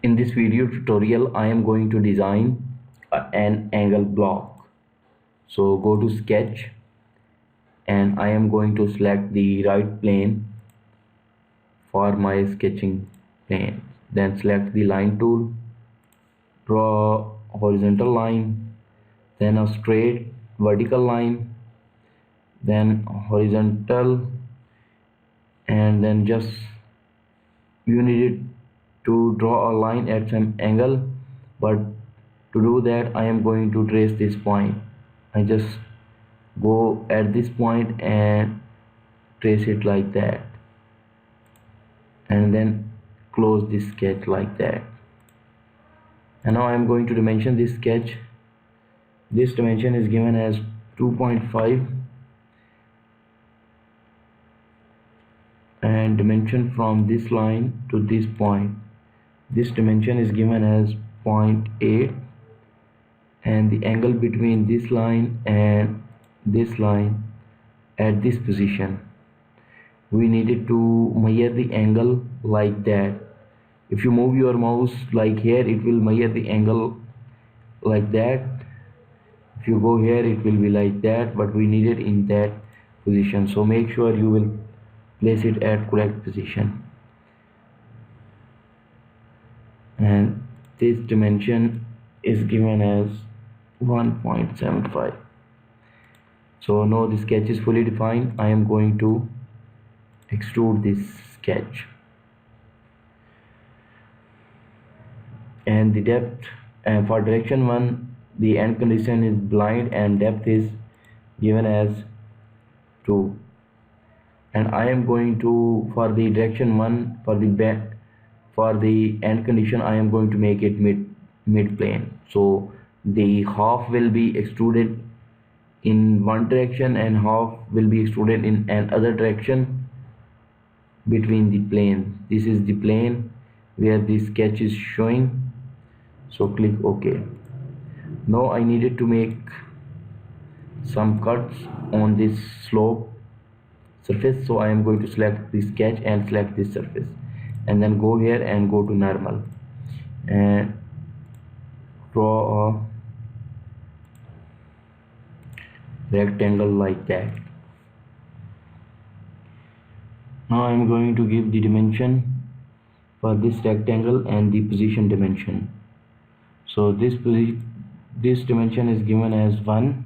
In this video tutorial, I am going to design an angle block. So go to sketch and I am going to select the right plane for my sketching plane. Then select the line tool, draw a horizontal line, then a straight vertical line, then horizontal, and then just you need to draw a line at some angle, but to do that I am going to trace this point. I just go at this point and trace it like that, and then close this sketch like that. And now I am going to dimension this sketch. This dimension is given as 2.5 and dimension from this line to this point. This dimension is given as 0.8 and the angle between this line and this line at this position, we needed to measure the angle like that. If you move your mouse like here, it will measure the angle like that. If you go here, it will be like that, but we need it in that position. So make sure you will place it at correct position. And this dimension is given as 1.75. So now the sketch is fully defined. I am going to extrude this sketch, and the depth, and for direction 1 the end condition is blind and depth is given as 2, and I am going to, for the direction 1, for the end condition, I am going to make it mid plane. So the half will be extruded in one direction and half will be extruded in another direction between the planes. This is the plane where the sketch is showing. So click OK. Now I needed to make some cuts on this slope surface, so I am going to select the sketch and select this surface, and then go here and go to normal and draw a rectangle like that. Now I am going to give the dimension for this rectangle and the position dimension. So this dimension is given as 1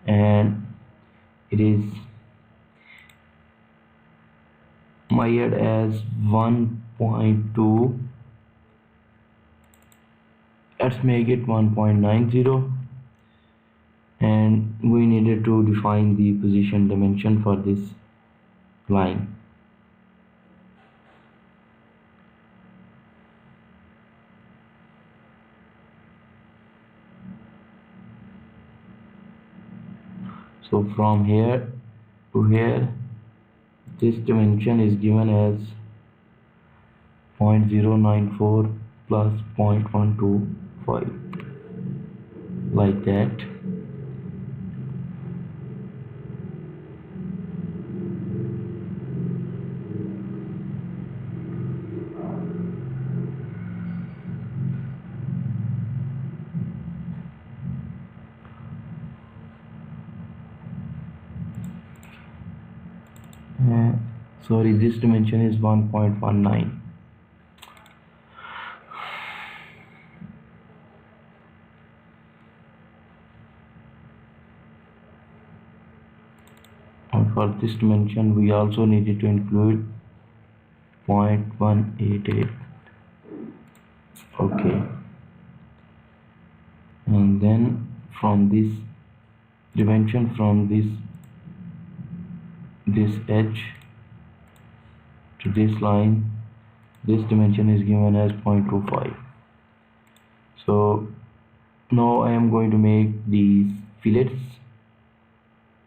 and it is measured as 1.2. Let's make it 1.90, and we needed to define the position dimension for this line. So from here to here, this dimension is given as 0.094 plus 0.125, like that. Sorry, this dimension is 1.19. And for this dimension we also needed to include 0.188. Okay, and then from this dimension, from this edge to this line, this dimension is given as 0.25. So now I am going to make these fillets.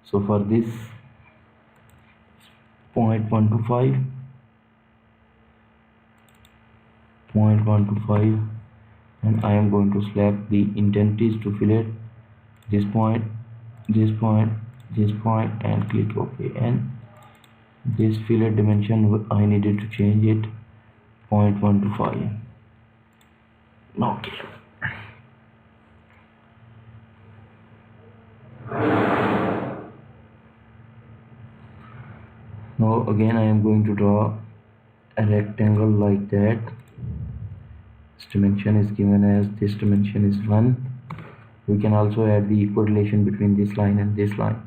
So for this 0.125, and I am going to select the intensities to fillet this point, this point, this point, and click OK. And this fillet dimension I needed to change it 0.125. Okay. Now again I am going to draw a rectangle like that. This dimension is given as, this dimension is 1. We can also add the equal relation between this line and this line,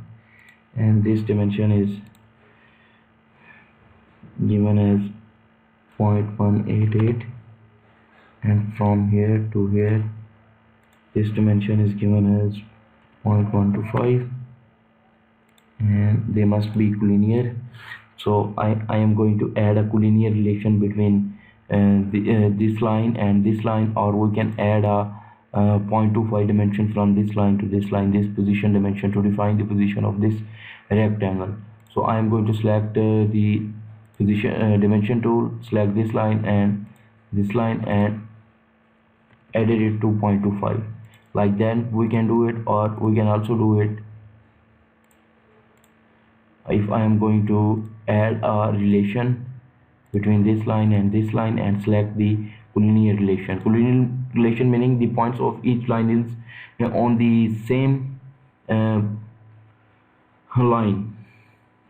and this dimension is given as 0.188, and from here to here this dimension is given as 0.125, and they must be collinear. So I am going to add a collinear relation between this line and this line, or we can add a 0.25 dimension from this line to this line, this position dimension, to define the position of this rectangle. So I am going to select the position dimension tool, select this line and added it to 0.25. like that we can do it, or we can also do it if I am going to add a relation between this line and this line and select the collinear relation. Collinear relation meaning the points of each line is on the same line,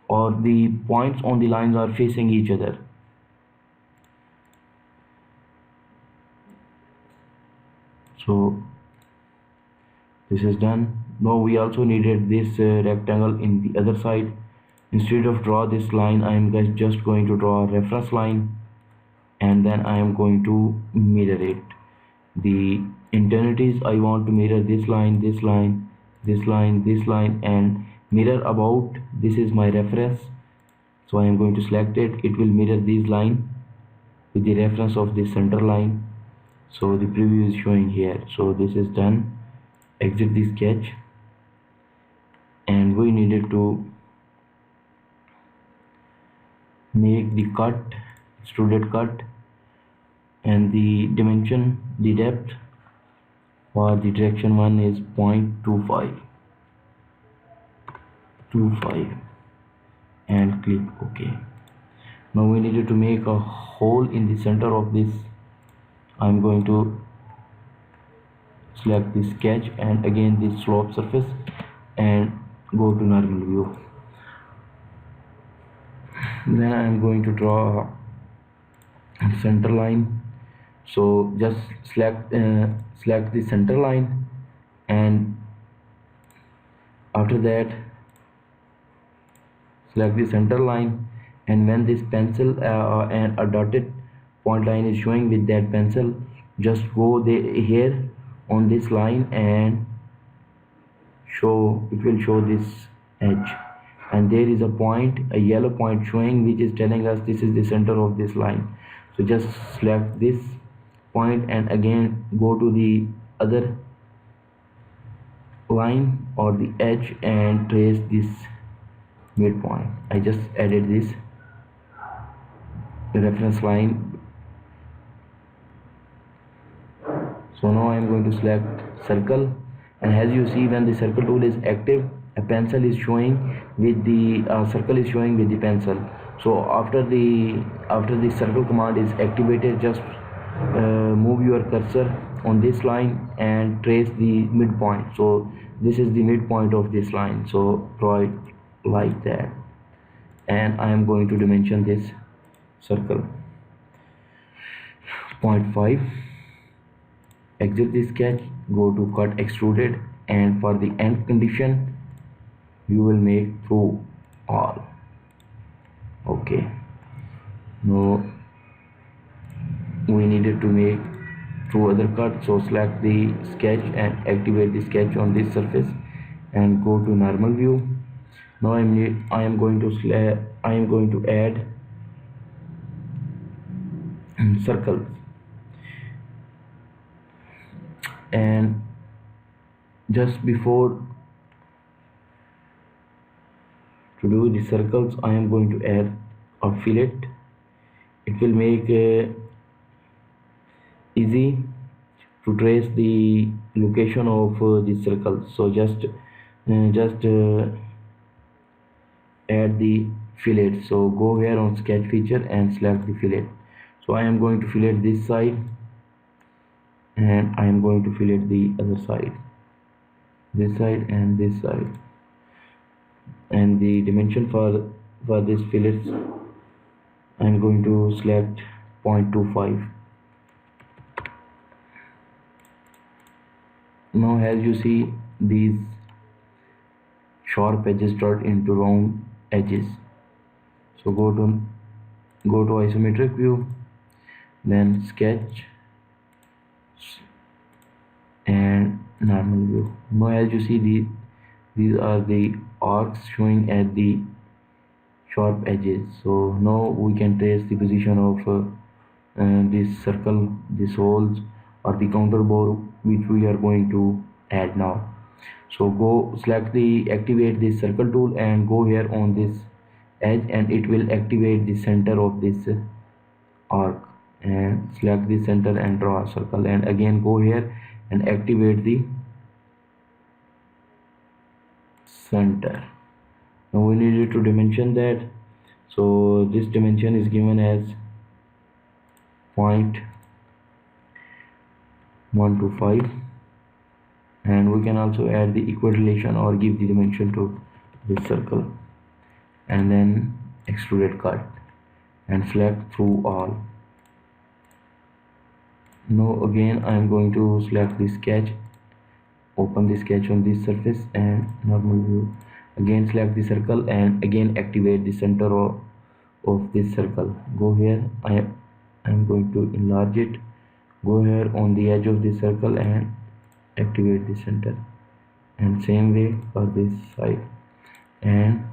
or the points on the lines are facing each other. So this is done. Now we also needed this rectangle in the other side. Instead of draw this line, I am just going to draw a reference line, and then I am going to mirror it. The internalities, I want to mirror this line, this line, this line, this line, and mirror about. This is my reference, so I am going to select it. It will mirror this line with the reference of the center line. So the preview is showing here. So this is done. Exit the sketch, and we needed to make the cut, extruded cut, and the dimension, the depth for the direction 1 is 0.25, and click OK. Now we needed to make a hole in the center of this. I'm going to select the sketch and again this slope surface and go to normal view. Then I am going to draw a center line. So just select the center line, and after that select the center line, and when this pencil and a dotted point line is showing with that pencil, just go here on this line and it will show this edge, and there is a point, a yellow point showing, which is telling us this is the center of this line. So just select this point and again go to the other line or the edge and trace this midpoint. I just added this reference line. So now I am going to select circle, and as you see, when the circle tool is active, a pencil is showing with the circle is showing with the pencil. So after the circle command is activated, just move your cursor on this line and trace the midpoint. So this is the midpoint of this line, so draw it like that, and I am going to dimension this circle 0.5. Exit the sketch, go to cut extruded, and for the end condition you will make through all. Okay, now we needed to make through other cut, so select the sketch and activate the sketch on this surface and go to normal view. Now I am going to add circles, and just before to do the circles, I am going to add a fillet. It will make easy to trace the location of the circle. So just add the fillet. So go here on sketch feature and select the fillet. So I am going to fillet this side, and I am going to fillet the other side, this side and this side. And the dimension for this fillets, I am going to select 0.25. Now as you see, these sharp edges turn into round edges. So go to isometric view, then sketch and normal view. Now as you see, these are the arcs showing at the sharp edges. So now we can trace the position of this circle, these holes, or the counter bore which we are going to add now. So go select the activate this circle tool and go here on this edge, and it will activate the center of this arc, and select the center and draw a circle, and again go here and activate the center. Now we needed to dimension that, so this dimension is given as 0.125, and we can also add the equal relation or give the dimension to this circle, and then extruded cut and select through all. Now again I am going to select the sketch, open the sketch on this surface and normal view, again select the circle and again activate the center of this circle. Go here, I am going to enlarge it, go here on the edge of the circle and activate the center, and same way for this side, and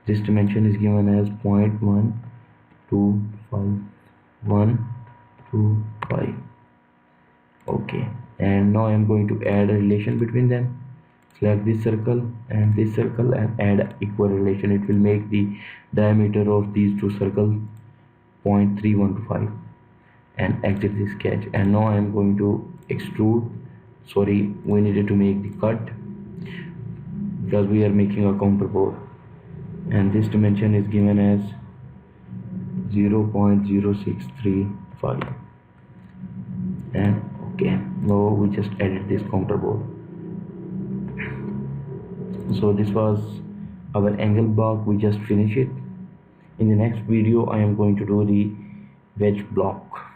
this dimension is given as 0.125125. Okay, and now I am going to add a relation between them. Select this circle and add equal relation. It will make the diameter of these two circles 0.3125, and exit the sketch. And now I am going to extrude. Sorry, we needed to make the cut because we are making a counter bore, and this dimension is given as 0.0635, and okay, now we just added this counter bore. So this was our angle block, we just finished it. In the next video I am going to do the wedge block.